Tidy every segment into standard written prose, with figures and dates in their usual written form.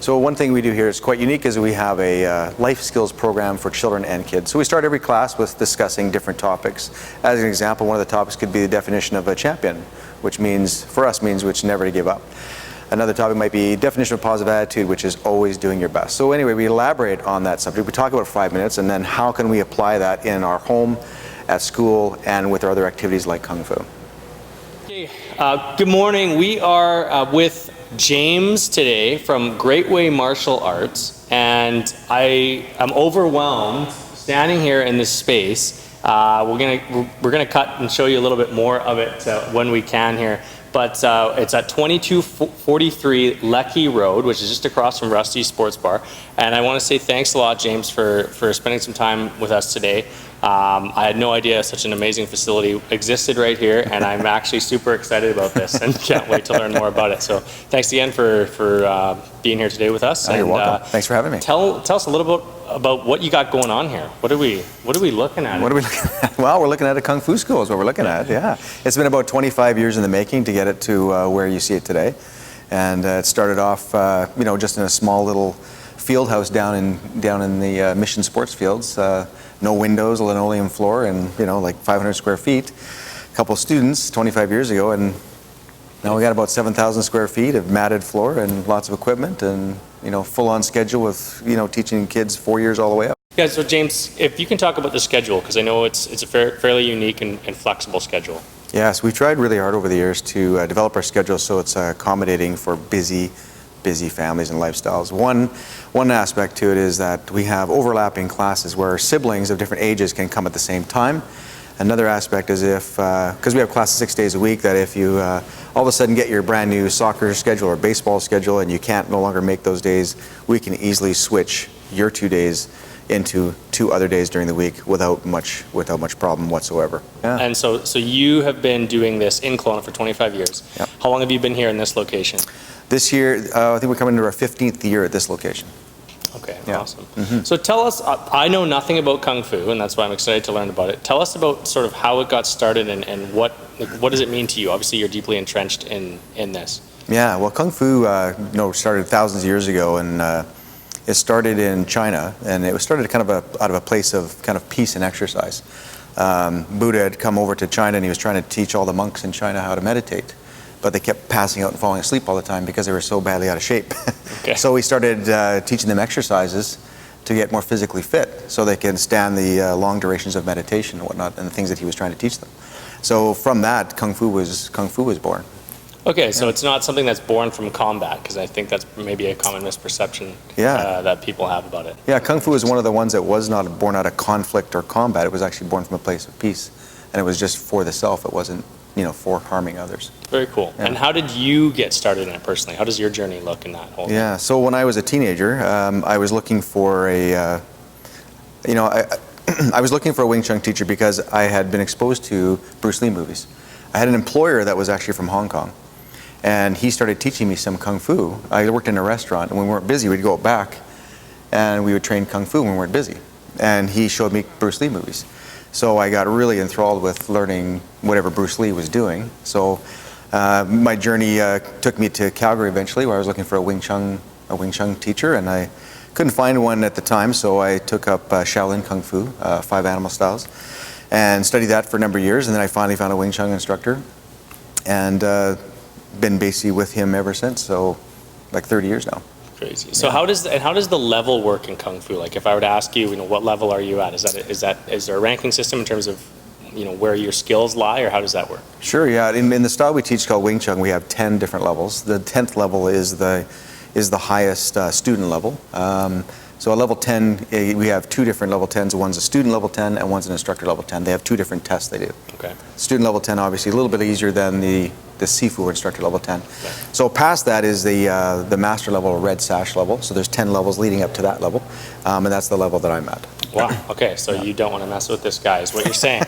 So one thing we do here is quite unique is we have a life skills program for children and kids. So we start every class with discussing different topics. As an example, one of the topics could be the definition of a champion, which means, for us, means which never to give up. Another topic might be definition of positive attitude, which is always doing your best. So anyway, we elaborate on that subject. We talk about it for 5 minutes, and then how can we apply that in our home, at school, and with our other activities like Kung Fu. Okay, good morning. We are with James today from Great Way Martial Arts, and I am overwhelmed standing here in this space. We're gonna cut and show you a little bit more of it when we can here. But it's at 2243 Lecky Road, which is just across from Rusty's Sports Bar. And I want to say thanks a lot, James, for spending some time with us today. I had no idea such an amazing facility existed right here, and I'm actually super excited about this and can't wait to learn more about it. So thanks again for being here today with us. Oh, you're welcome. Thanks for having me. Tell us a little bit about what you got going on here. What are we looking at? What are we looking at? Well, we're looking at a Kung Fu school is what we're looking at, yeah. It's been about 25 years in the making to get it to where you see it today. And it started off, just in a small little field house down in the Mission Sports Fields. No windows, a linoleum floor, and like 500 square feet. A couple of students 25 years ago, and now we got about 7,000 square feet of matted floor and lots of equipment, and full on schedule with teaching kids 4 years all the way up. Yeah, so James, if you can talk about the schedule, because I know it's a fairly unique and flexible schedule. Yes, we've tried really hard over the years to develop our schedule so it's accommodating for busy families and lifestyles. One aspect to it is that we have overlapping classes where siblings of different ages can come at the same time. Another aspect is because we have classes 6 days a week, that if you all of a sudden get your brand new soccer schedule or baseball schedule and you can't no longer make those days, we can easily switch your 2 days into 2 other days during the week without much problem whatsoever. Yeah. And so you have been doing this in Kelowna for 25 years. Yep. How long have you been here in this location? This year, I think we're coming into our 15th year at this location. Okay, yeah. Awesome. Mm-hmm. So tell us, I know nothing about Kung Fu, and that's why I'm excited to learn about it. Tell us about sort of how it got started and what does it mean to you? Obviously, you're deeply entrenched in this. Yeah, well, Kung Fu, started thousands of years ago, and it started in China, and it was started kind of out of a place of kind of peace and exercise. Buddha had come over to China, and he was trying to teach all the monks in China how to meditate. But they kept passing out and falling asleep all the time because they were so badly out of shape. Okay. So we started teaching them exercises to get more physically fit so they can stand the long durations of meditation and whatnot, and the things that he was trying to teach them. So from that, Kung Fu was born. Okay, so it's not something that's born from combat, because I think that's maybe a common misperception that people have about it. Yeah, Kung Fu is one of the ones that was not born out of conflict or combat. It was actually born from a place of peace, and it was just for the self. It wasn't for harming others. Very cool. Yeah. And how did you get started in it personally? How does your journey look in that whole thing? So when I was a teenager, I was looking for I was looking for a Wing Chun teacher because I had been exposed to Bruce Lee movies. I had an employer that was actually from Hong Kong, and he started teaching me some Kung Fu. I worked in a restaurant, and when we weren't busy, we'd go back and we would train Kung Fu when we weren't busy. And he showed me Bruce Lee movies. So I got really enthralled with learning whatever Bruce Lee was doing. So my journey took me to Calgary eventually, where I was looking for a Wing Chun teacher, and I couldn't find one at the time, so I took up Shaolin Kung Fu, 5 animal styles, and studied that for a number of years, and then I finally found a Wing Chun instructor, and been basically with him ever since, so like 30 years now. Crazy. So how does the level work in Kung Fu? Like if I were to ask you, what level are you at? Is there a ranking system in terms of where your skills lie, or how does that work? Sure. Yeah. In the style we teach called Wing Chun, we have 10 different levels. The 10th level is the highest student level. So at level 10, we have 2 different level 10s. One's a student level 10 and one's an instructor level 10. They have 2 different tests they do. Okay. Student level 10 obviously a little bit easier than the Sifu or instructor level 10. Okay. So past that is the master level or red sash level. So there's 10 levels leading up to that level, and that's the level that I'm at. Wow. Okay. So you don't want to mess with this guy, is what you're saying.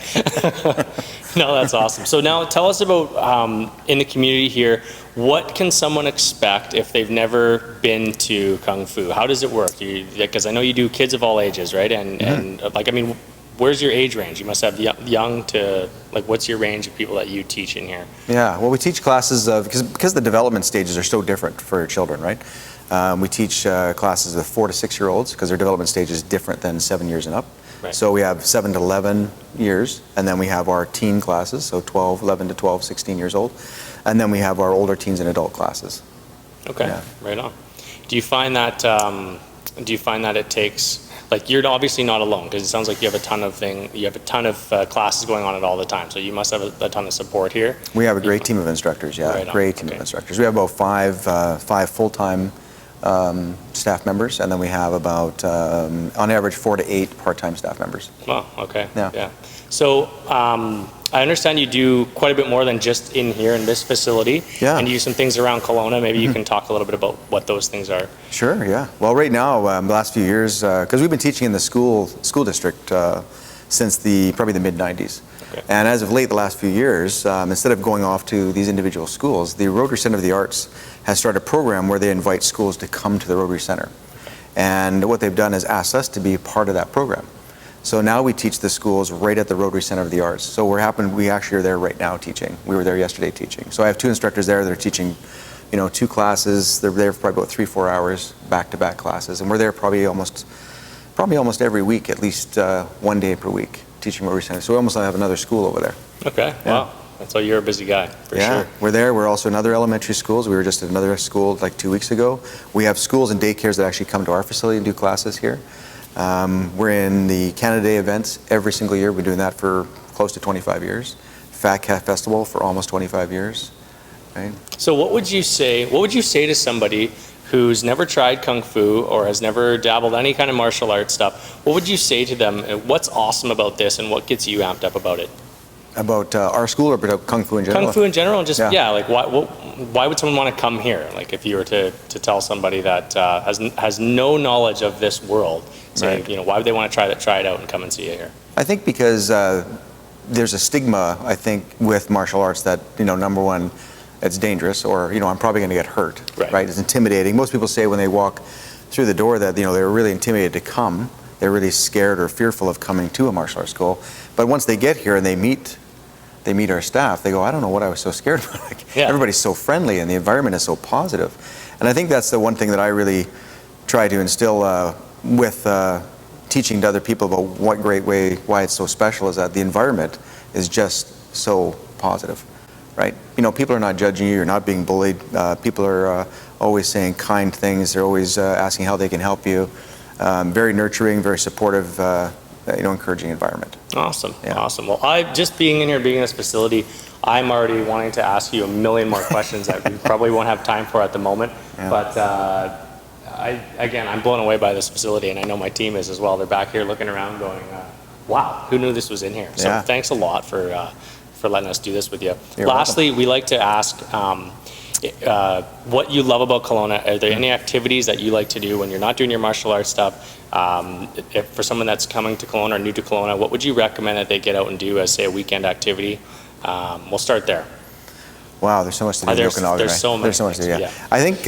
No, that's awesome. So now tell us about in the community here. What can someone expect if they've never been to Kung Fu? How does it work? Because I know you do kids of all ages, right? And where's your age range? You must have young to, what's your range of people that you teach in here? Yeah, well, we teach classes of, because the development stages are so different for children, right? We teach classes of 4 to 6 year olds because their development stage is different than 7 years and up. Right. So we have 7 to 11 years, and then we have our teen classes, so 11 to 12, 16 years old, and then we have our older teens and adult classes. Okay, Yeah. right on. Do you find that it takes, like, you're obviously not alone, because it sounds like you have a ton of classes going on at all the time, so you must have a ton of support here. We have a great team of instructors, yeah, Right on. great team of instructors. We have about five full-time staff members, and then we have about, on average, 4 to 8 part-time staff members. Wow, okay. Yeah. So I understand you do quite a bit more than just in here in this facility. Yeah. And you do some things around Kelowna. Maybe you can talk a little bit about what those things are. Sure, yeah. Well, right now, the last few years, because we've been teaching in the school district since probably the mid-90s. Okay. And as of late, the last few years, instead of going off to these individual schools, the Rotary Center of the Arts has started a program where they invite schools to come to the Rotary Center. And what they've done is asked us to be part of that program. So now we teach the schools right at the Rotary Center of the Arts. So we actually are there right now teaching. We were there yesterday teaching. So I have 2 instructors there that are teaching, 2 classes. They're there for probably about 3-4 hours, back-to-back classes. And we're there probably almost every week, at least 1 day per week, teaching Rotary Center. So we almost have another school over there. Okay, Yeah. wow. So you're a busy guy, for Yeah, sure. we're there. We're also in other elementary schools. We were just at another school like 2 weeks ago. We have schools and daycares that actually come to our facility and do classes here. We're in the Canada Day events every single year. We've been doing that for close to 25 years. Fat Cat Festival for almost 25 years. Right? So what would you say to somebody who's never tried Kung Fu or has never dabbled any kind of martial arts stuff? What would you say to them? What's awesome about this and what gets you amped up about it? About our school or about Kung Fu in general? Kung Fu in general, and just, Yeah. like, why would someone want to come here? Like, if you were to tell somebody that has no knowledge of this world, saying, Right. why would they want to try it out and come and see it here? I think because there's a stigma, I think, with martial arts that, number one, it's dangerous, or, I'm probably going to get hurt, Right. It's intimidating. Most people say when they walk through the door that, they're really intimidated to come. They're really scared or fearful of coming to a martial arts school. But once they get here and they meet our staff, they go, I don't know what I was so scared about. Yeah. Everybody's so friendly and the environment is so positive. And I think that's the one thing that I really try to instill with teaching to other people about why it's so special, is that the environment is just so positive, right? People are not judging you, you're not being bullied. People are always saying kind things. They're always asking how they can help you. Very nurturing, very supportive, encouraging environment. Awesome, Yeah. awesome. Well, just being in this facility, I'm already wanting to ask you a million more questions that we probably won't have time for at the moment. Yeah. But I'm blown away by this facility, and I know my team is as well. They're back here looking around going, wow, who knew this was in here? So Yeah. thanks a lot for letting us do this with you. You're Lastly, we like to ask what you love about Kelowna. Are there any activities that you like to do when you're not doing your martial arts stuff? If for someone that's coming to Kelowna or new to Kelowna, what would you recommend that they get out and do as, say, a weekend activity? We'll start there. Wow, there's so much to do in Okanagan. There's so much to do, things, yeah. yeah. I think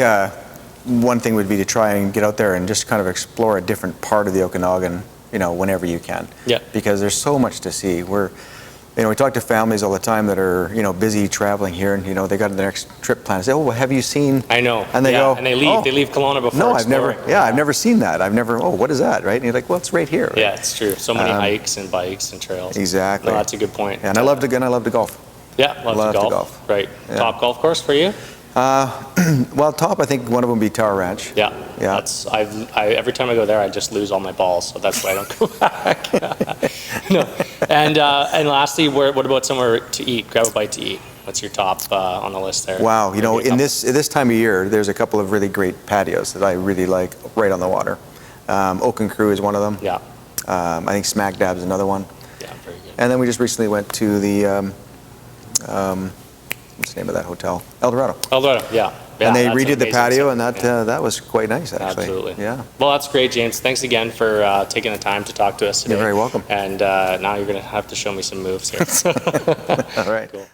one thing would be to try and get out there and just kind of explore a different part of the Okanagan, whenever you can. Yeah. Because there's so much to see. We talk to families all the time that are, busy traveling here, and, they got their next trip planned. I say, oh, well, have you seen? I know. And they go, and they leave. oh, They leave Kelowna before no, exploring. I've never seen that. Oh, what is that, right? And you're like, well, it's right here. Right? Yeah, it's true. So many hikes and bikes and trails. Exactly. No, that's a good point. And I love to golf. Yeah, love to golf. Right. Yeah. Top golf course for you? Well, top, I think one of them would be Tower Ranch. Yeah. Yeah. Every time I go there, I just lose all my balls, so that's why I don't go back. No. And lastly, what about somewhere to eat? Grab a bite to eat. What's your top on the list there? Wow, Maybe in this time of year, there's a couple of really great patios that I really like right on the water. Oak and Crew is one of them. Yeah. I think Smack Dab is another one. Yeah, very good. And then we just recently went to the, what's the name of that hotel? El Dorado. Eldorado, yeah. And they that's an redid the amazing patio, city. and Yeah. that was quite nice, actually. Absolutely. Yeah. Well, that's great, James. Thanks again for taking the time to talk to us today. You're very welcome. And now you're going to have to show me some moves here. All right. Cool.